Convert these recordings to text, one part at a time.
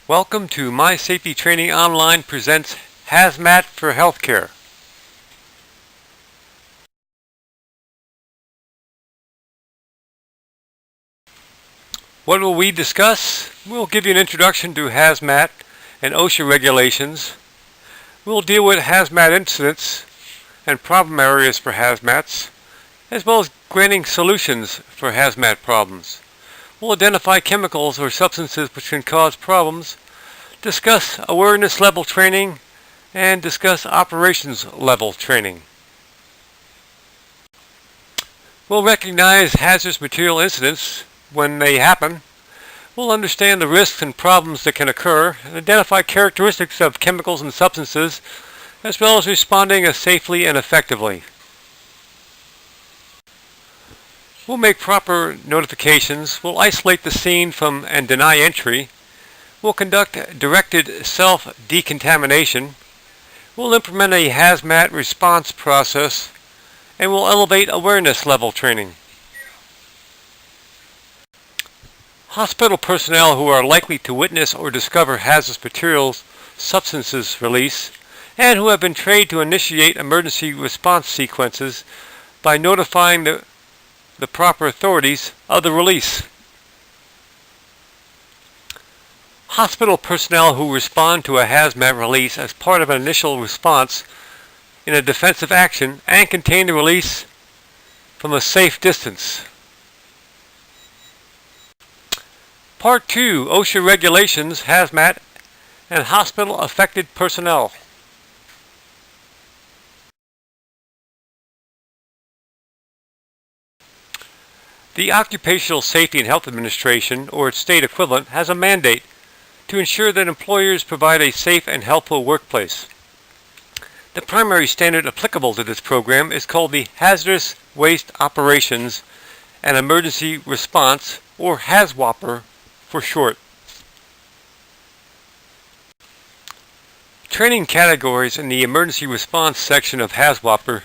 Welcome to My Safety Training Online presents HAZMAT for Healthcare. What will we discuss? We'll give you an introduction to HAZMAT and OSHA regulations. We'll deal with HAZMAT incidents and problem areas for HAZMATs, as well as granting solutions for HAZMAT problems. We'll identify chemicals or substances which can cause problems, discuss awareness level training, and discuss operations level training. We'll recognize hazardous material incidents when they happen. We'll understand the risks and problems that can occur and identify characteristics of chemicals and substances, as well as responding safely and effectively. We'll make proper notifications. We'll isolate the scene and deny entry. We'll conduct directed self-decontamination. We'll implement a HAZMAT response process, and we'll elevate awareness level training. Hospital personnel who are likely to witness or discover hazardous materials, substances release, and who have been trained to initiate emergency response sequences by notifying the proper authorities of the release. Hospital personnel who respond to a HAZMAT release as part of an initial response in a defensive action and contain the release from a safe distance. Part 2, OSHA regulations, HAZMAT, and hospital affected personnel. The Occupational Safety and Health Administration, or its state equivalent, has a mandate to ensure that employers provide a safe and healthful workplace. The primary standard applicable to this program is called the Hazardous Waste Operations and Emergency Response, or HAZWOPER for short. Training categories in the Emergency Response section of HAZWOPER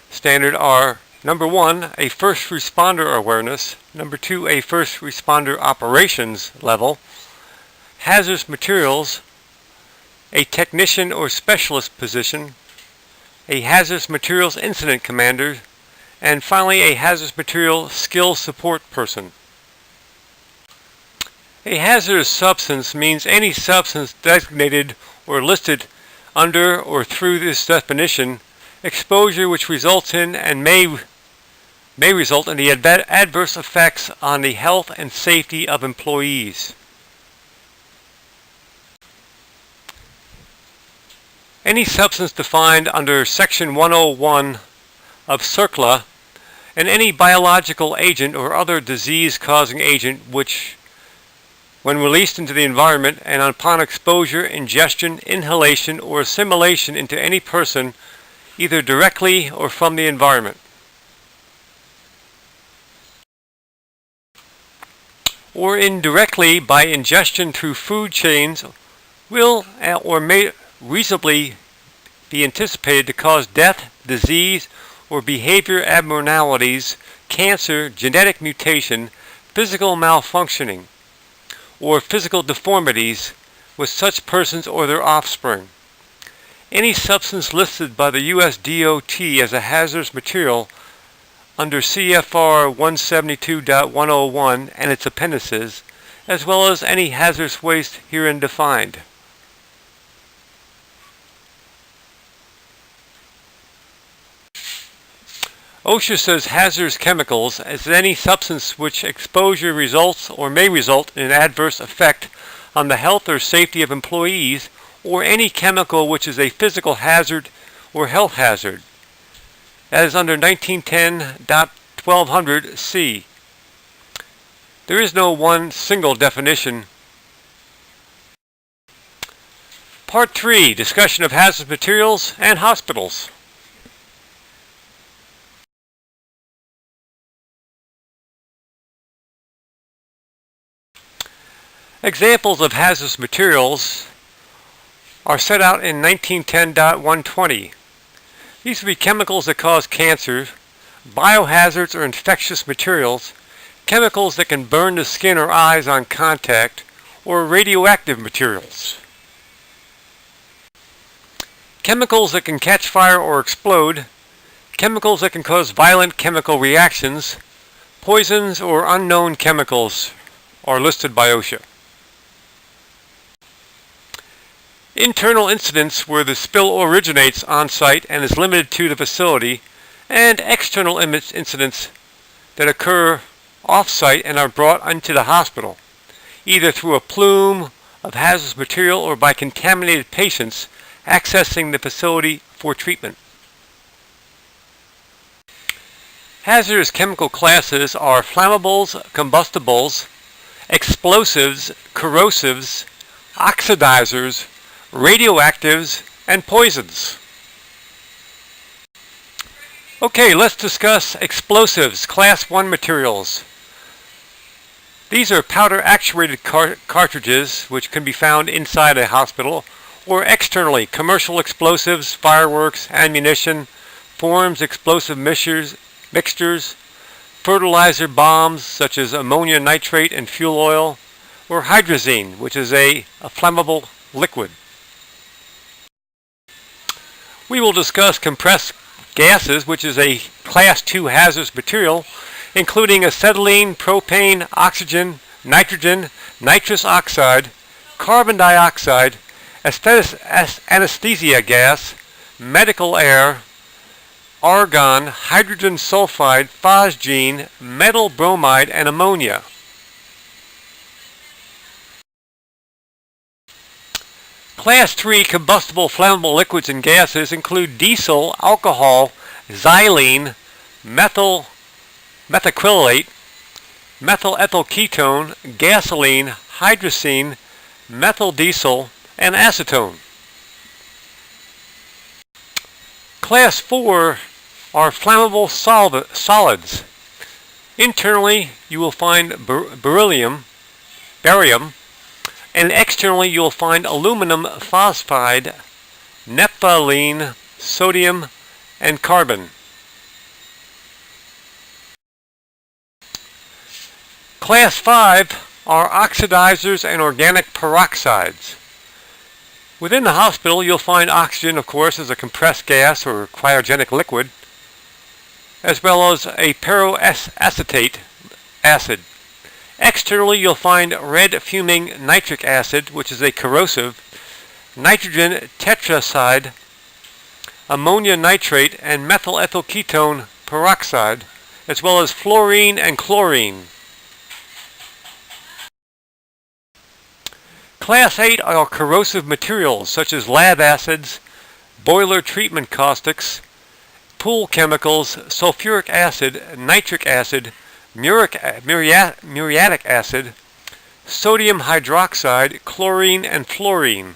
standard are: Number 1, a first responder awareness. Number 2, a first responder operations level. Hazardous materials, a technician or specialist position. A hazardous materials incident commander. And finally, a hazardous material skill support person. A hazardous substance means any substance designated or listed under or through this definition, exposure which results in and may result in the adverse effects on the health and safety of employees. Any substance defined under Section 101 of CERCLA, and any biological agent or other disease-causing agent which, when released into the environment and upon exposure, ingestion, inhalation, or assimilation into any person, either directly or from the environment, or indirectly by ingestion through food chains, will or may reasonably be anticipated to cause death, disease, or behavior abnormalities, cancer, genetic mutation, physical malfunctioning, or physical deformities with such persons or their offspring. Any substance listed by the U.S. DOT as a hazardous material under CFR 172.101 and its appendices, as well as any hazardous waste herein defined. OSHA says hazardous chemicals as any substance which exposure results or may result in an adverse effect on the health or safety of employees, or any chemical which is a physical hazard or health hazard. That is under 1910.1200C. There is no one single definition. Part 3, discussion of hazardous materials and hospitals. Examples of hazardous materials are set out in 1910.120. These would be chemicals that cause cancer, biohazards or infectious materials, chemicals that can burn the skin or eyes on contact, or radioactive materials. Chemicals that can catch fire or explode, chemicals that can cause violent chemical reactions, poisons or unknown chemicals are listed by OSHA. Internal incidents where the spill originates on site and is limited to the facility, and external incidents that occur off-site and are brought into the hospital, either through a plume of hazardous material or by contaminated patients accessing the facility for treatment. Hazardous chemical classes are flammables, combustibles, explosives, corrosives, oxidizers, radioactives, and poisons. Okay, let's discuss explosives, Class 1 materials. These are powder-actuated cartridges which can be found inside a hospital or externally. Commercial explosives, fireworks, ammunition, forms, explosive mixtures, fertilizer bombs such as ammonia nitrate and fuel oil, or hydrazine, which is a flammable liquid. We will discuss compressed gases, which is a Class 2 hazardous material, including acetylene, propane, oxygen, nitrogen, nitrous oxide, carbon dioxide, anesthesia gas, medical air, argon, hydrogen sulfide, phosgene, metal bromide, and ammonia. Class 3 combustible flammable liquids and gases include diesel, alcohol, xylene, methacrylate, methyl ethyl ketone, gasoline, hydrazine, methyl diesel, and acetone. Class 4 are flammable solids. Internally, you will find barium, and externally you will find aluminum phosphide, naphthalene, sodium, and carbon. Class 5 are oxidizers and organic peroxides. Within the hospital, you'll find oxygen, of course, as a compressed gas or cryogenic liquid, as well as a peroacetate acid. Externally, you'll find red fuming nitric acid, which is a corrosive, nitrogen tetraxide, ammonia nitrate, and methyl ethyl ketone peroxide, as well as fluorine and chlorine. Class 8 are corrosive materials such as lab acids, boiler treatment caustics, pool chemicals, sulfuric acid, nitric acid, muriatic acid, sodium hydroxide, chlorine, and fluorine.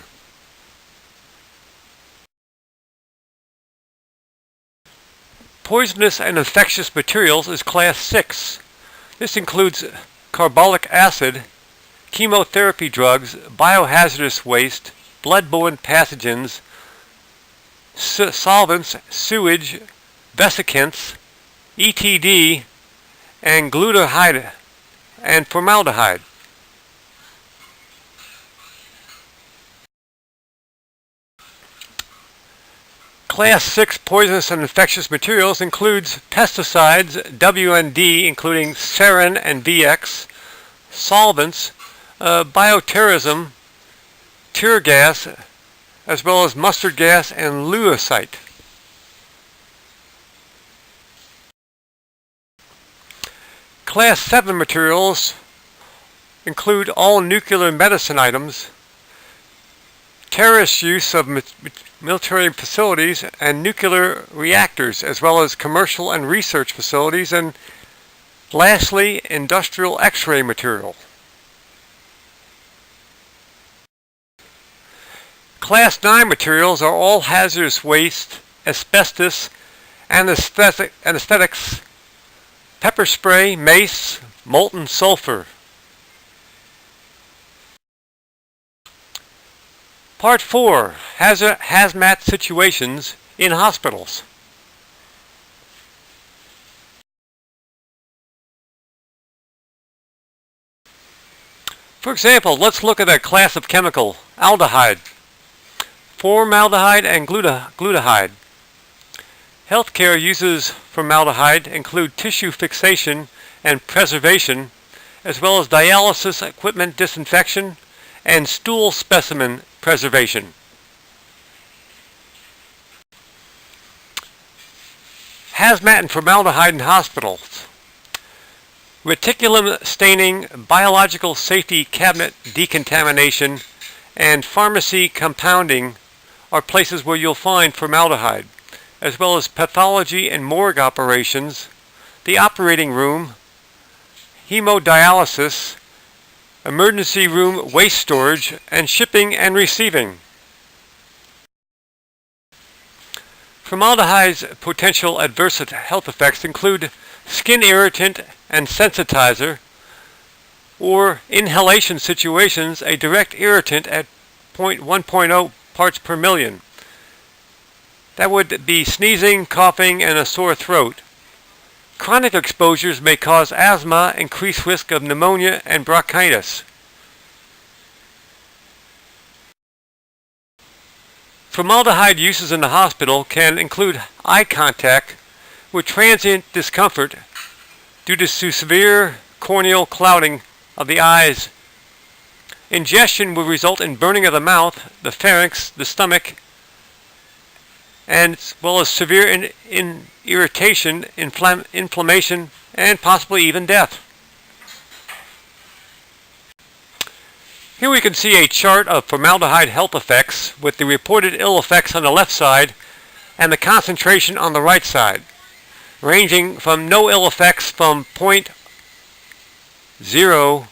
Poisonous and infectious materials is Class 6. This includes carbolic acid, chemotherapy drugs, biohazardous waste, blood-borne pathogens, solvents, sewage, vesicants, ETD, and glutaraldehyde and formaldehyde. Class 6 poisonous and infectious materials includes pesticides, WND, including sarin and VX, solvents, bioterrorism, tear gas, as well as mustard gas and leucite. Class 7 materials include all nuclear medicine items, terrorist use of military facilities and nuclear reactors, as well as commercial and research facilities, and lastly, industrial X-ray material. Class 9 materials are all hazardous waste, asbestos, anesthetics, pepper spray, mace, molten sulfur. Part 4. HAZMAT situations in hospitals. For example, let's look at a class of chemical, aldehyde, formaldehyde and glutaraldehyde. Healthcare uses formaldehyde include tissue fixation and preservation, as well as dialysis equipment disinfection and stool specimen preservation. HAZMAT and formaldehyde in hospitals. Reticulum staining, biological safety cabinet decontamination, and pharmacy compounding are places where you'll find formaldehyde, as well as pathology and morgue operations, the operating room, hemodialysis, emergency room waste storage, and shipping and receiving. Formaldehyde's potential adverse health effects include skin irritant and sensitizer, or inhalation situations, a direct irritant at 1.0 parts per million. That would be sneezing, coughing, and a sore throat. Chronic exposures may cause asthma, increased risk of pneumonia, and bronchitis. Formaldehyde uses in the hospital can include eye contact with transient discomfort due to severe corneal clouding of the eyes. Ingestion will result in burning of the mouth, the pharynx, the stomach, and as well as severe irritation, inflammation, and possibly even death. Here we can see a chart of formaldehyde health effects with the reported ill effects on the left side and the concentration on the right side, ranging from no ill effects from 0.0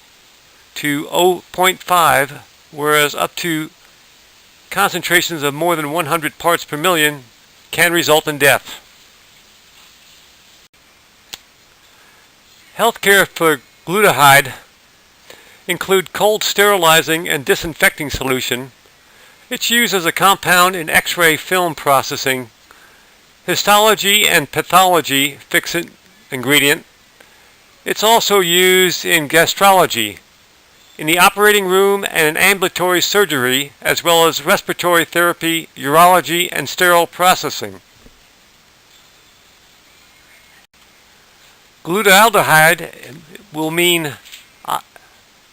to 0.5, whereas up to concentrations of more than 100 parts per million can result in death. Healthcare for glutaraldehyde include cold sterilizing and disinfecting solution. It's used as a compound in X-ray film processing, histology and pathology fixant ingredient. It's also used in gastrology, in the operating room and in ambulatory surgery, as well as respiratory therapy, urology, and sterile processing. Glutaraldehyde will mean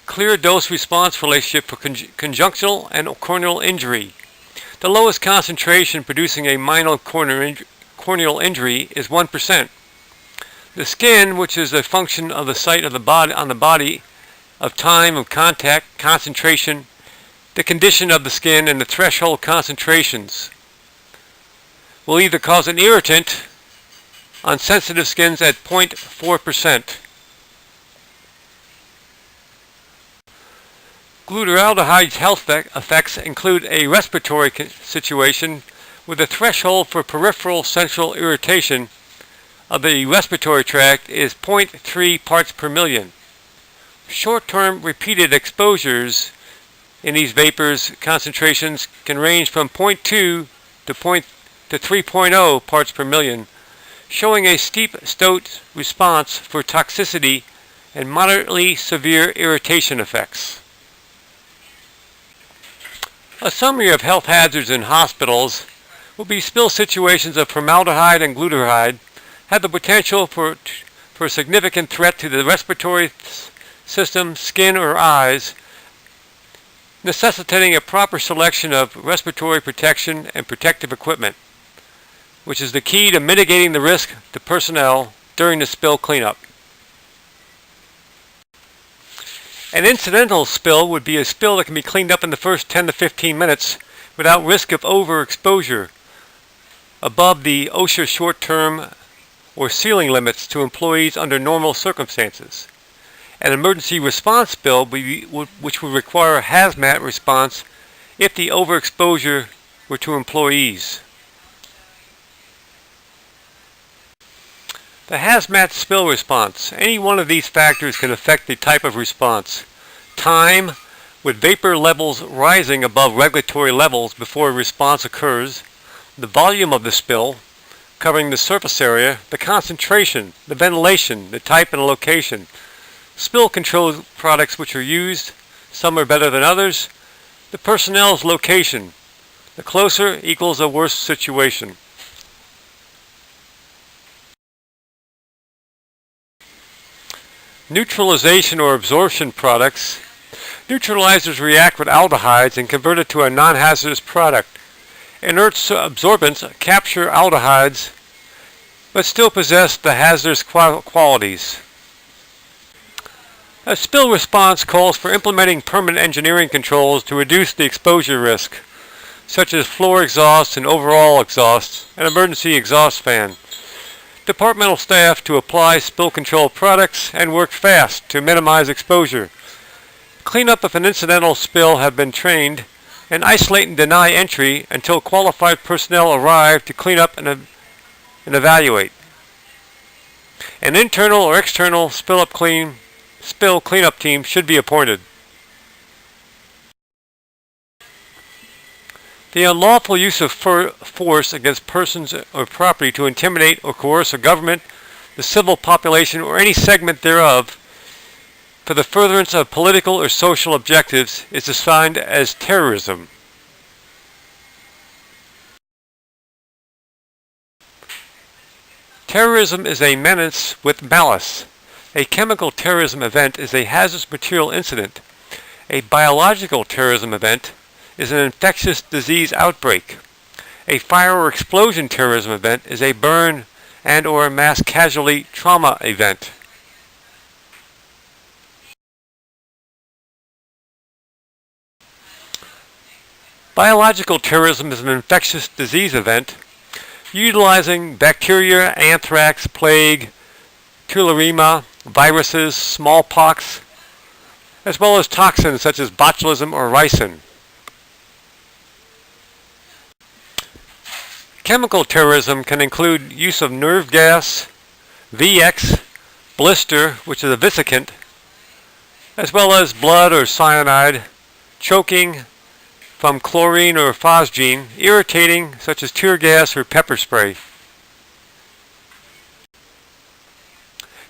clear dose response relationship for conjunctional and corneal injury. The lowest concentration producing a minor corneal injury is 1%. The skin, which is a function of the site of the body on the body, of time of contact, concentration, the condition of the skin, and the threshold concentrations, will either cause an irritant on sensitive skins at 0.4%. Glutaraldehyde's health effects include a respiratory situation with a threshold for peripheral central irritation of the respiratory tract is 0.3 parts per million. Short-term repeated exposures in these vapors concentrations can range from 0.2 to 3.0 parts per million, showing a steep dose response for toxicity and moderately severe irritation effects. A summary of health hazards in hospitals will be spill situations of formaldehyde and glutaraldehyde have the potential for a significant threat to the respiratory system, skin, or eyes, necessitating a proper selection of respiratory protection and protective equipment, which is the key to mitigating the risk to personnel during the spill cleanup. An incidental spill would be a spill that can be cleaned up in the first 10 to 15 minutes without risk of overexposure above the OSHA short-term or ceiling limits to employees under normal circumstances. An emergency response spill which would require a HAZMAT response if the overexposure were to employees. The HAZMAT spill response. Any one of these factors can affect the type of response. Time, with vapor levels rising above regulatory levels before a response occurs. The volume of the spill, covering the surface area, the concentration, the ventilation, the type and location. Spill control products which are used, Some are better than others. The personnel's location. The closer equals a worse situation. Neutralization or absorption products. Neutralizers react with aldehydes and convert it to a non-hazardous product. Inert absorbents capture aldehydes but still possess the hazardous qualities. A spill response calls for implementing permanent engineering controls to reduce the exposure risk, such as floor exhausts and overall exhausts, an emergency exhaust fan. Departmental staff to apply spill control products and work fast to minimize exposure. Clean up if an incidental spill have been trained, and isolate and deny entry until qualified personnel arrive to clean up and evaluate. An internal or external spill cleanup team should be appointed. The unlawful use of force against persons or property to intimidate or coerce a government, the civil population, or any segment thereof for the furtherance of political or social objectives is defined as terrorism. Terrorism is a menace with malice. A chemical terrorism event is a hazardous material incident. A biological terrorism event is an infectious disease outbreak. A fire or explosion terrorism event is a burn and or mass casualty trauma event. Biological terrorism is an infectious disease event utilizing bacteria, anthrax, plague, tularemia, viruses, smallpox, as well as toxins such as botulism or ricin. Chemical terrorism can include use of nerve gas, VX, blister, which is a vesicant, as well as blood or cyanide, choking from chlorine or phosgene, irritating such as tear gas or pepper spray.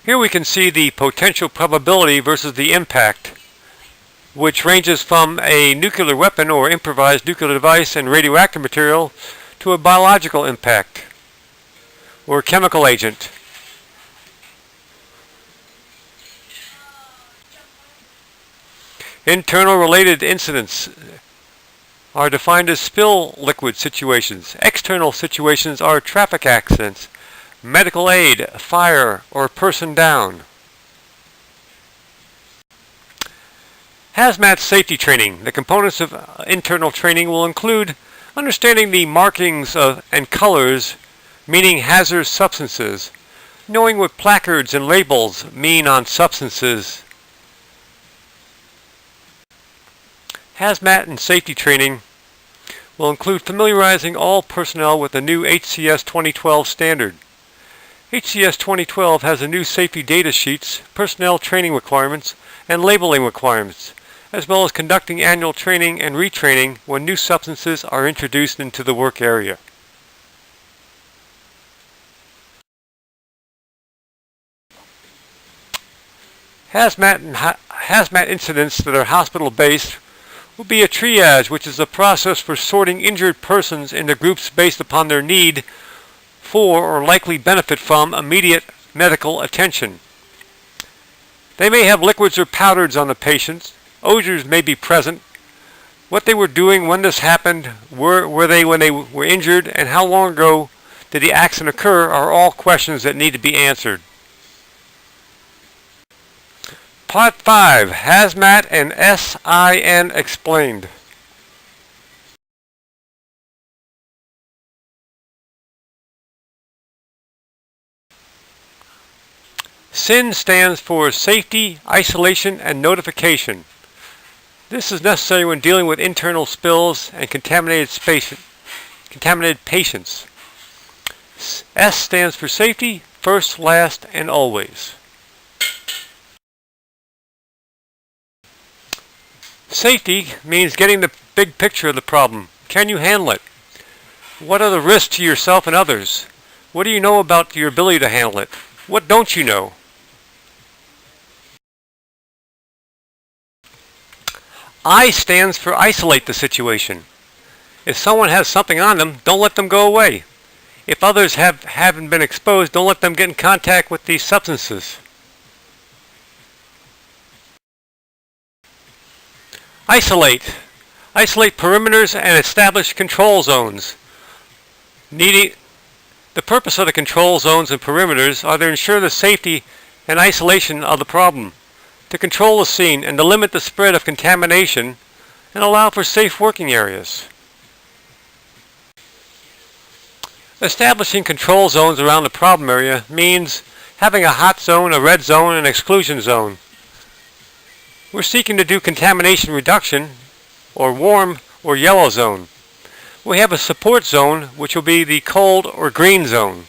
Here we can see the potential probability versus the impact, which ranges from a nuclear weapon or improvised nuclear device and radioactive material to a biological impact or chemical agent. Internal related incidents are defined as spill liquid situations. External situations are traffic accidents, medical aid, fire, or person down. HAZMAT safety training. The components of internal training will include understanding the markings and colors meaning hazardous substances, knowing what placards and labels mean on substances. HAZMAT and safety training will include familiarizing all personnel with the new HCS 2012 standard. HCS 2012 has the new safety data sheets, personnel training requirements, and labeling requirements, as well as conducting annual training and retraining when new substances are introduced into the work area. HAZMAT incidents that are hospital-based will be a triage, which is a process for sorting injured persons into groups based upon their need for or likely benefit from immediate medical attention. They may have liquids or powders on the patients. Odors may be present. What they were doing when this happened, where were they when they were injured, and how long ago did the accident occur are all questions that need to be answered. Part 5, HAZMAT and SIN Explained. SIN stands for Safety, Isolation, and Notification. This is necessary when dealing with internal spills and contaminated patients. S stands for Safety, First, Last, and Always. Safety means getting the big picture of the problem. Can you handle it? What are the risks to yourself and others? What do you know about your ability to handle it? What don't you know? I stands for isolate the situation. If someone has something on them, don't let them go away. If others haven't been exposed, don't let them get in contact with these substances. Isolate. Isolate perimeters and establish control zones. The purpose of the control zones and perimeters are to ensure the safety and isolation of the problem, to control the scene and to limit the spread of contamination and allow for safe working areas. Establishing control zones around the problem area means having a hot zone, a red zone, and an exclusion zone. We're seeking to do contamination reduction, or warm or yellow zone. We have a support zone, which will be the cold or green zone.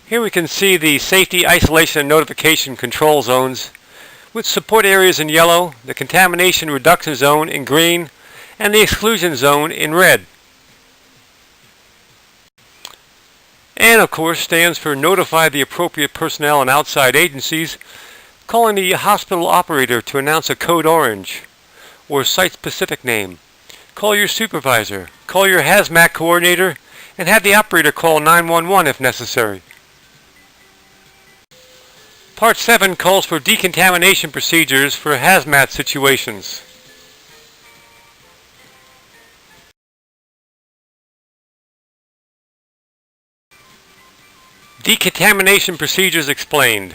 Here we can see the safety, isolation, and notification control zones, with support areas in yellow, the contamination reduction zone in green, and the exclusion zone in red. And of course stands for notify the appropriate personnel and outside agencies, calling the hospital operator to announce a code orange or site-specific name. Call your supervisor, call your HAZMAT coordinator, and have the operator call 911 if necessary. Part 7 calls for decontamination procedures for hazmat situations. Decontamination procedures explained.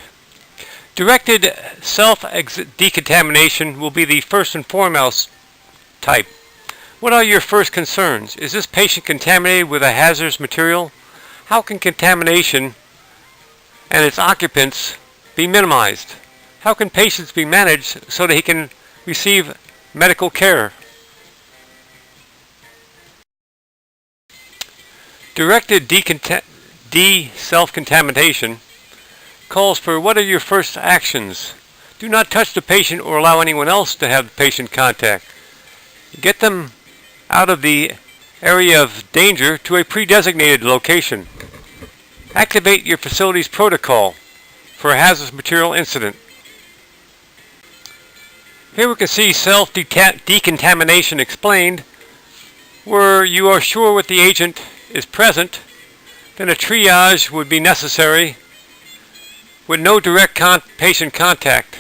Directed self-decontamination will be the first and foremost type. What are your first concerns? Is this patient contaminated with a hazardous material? How can contamination and its occupants be minimized? How can patients be managed so that he can receive medical care? Directed self-contamination calls for what are your first actions? Do not touch the patient or allow anyone else to have patient contact. Get them out of the area of danger to a pre-designated location. Activate your facility's protocol for a hazardous material incident. Here we can see self-decontamination explained, where you are sure what the agent is present, then a triage would be necessary with no direct patient contact,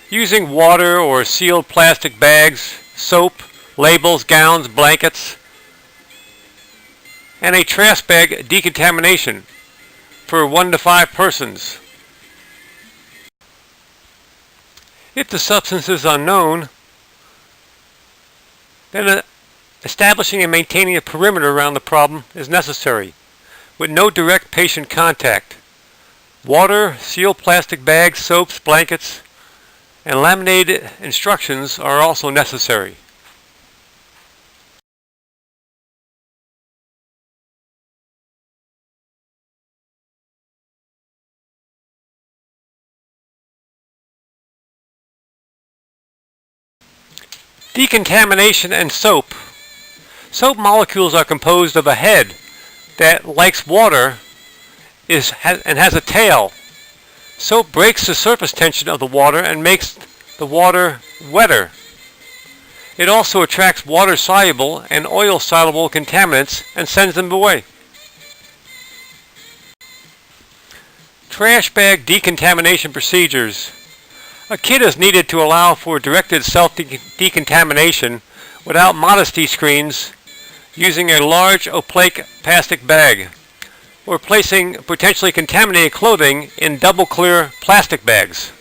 using water or sealed plastic bags, soap, labels, gowns, blankets, and a trash bag decontamination for 1 to 5 persons. If the substance is unknown, then establishing and maintaining a perimeter around the problem is necessary, with no direct patient contact. Water, sealed plastic bags, soaps, blankets, and laminated instructions are also necessary. Decontamination and soap. Soap molecules are composed of a head that, like water, has a tail. Soap breaks the surface tension of the water and makes the water wetter. It also attracts water-soluble and oil-soluble contaminants and sends them away. Trash bag decontamination procedures. A kit is needed to allow for directed self-decontamination without modesty screens, using a large opaque plastic bag, or placing potentially contaminated clothing in double clear plastic bags.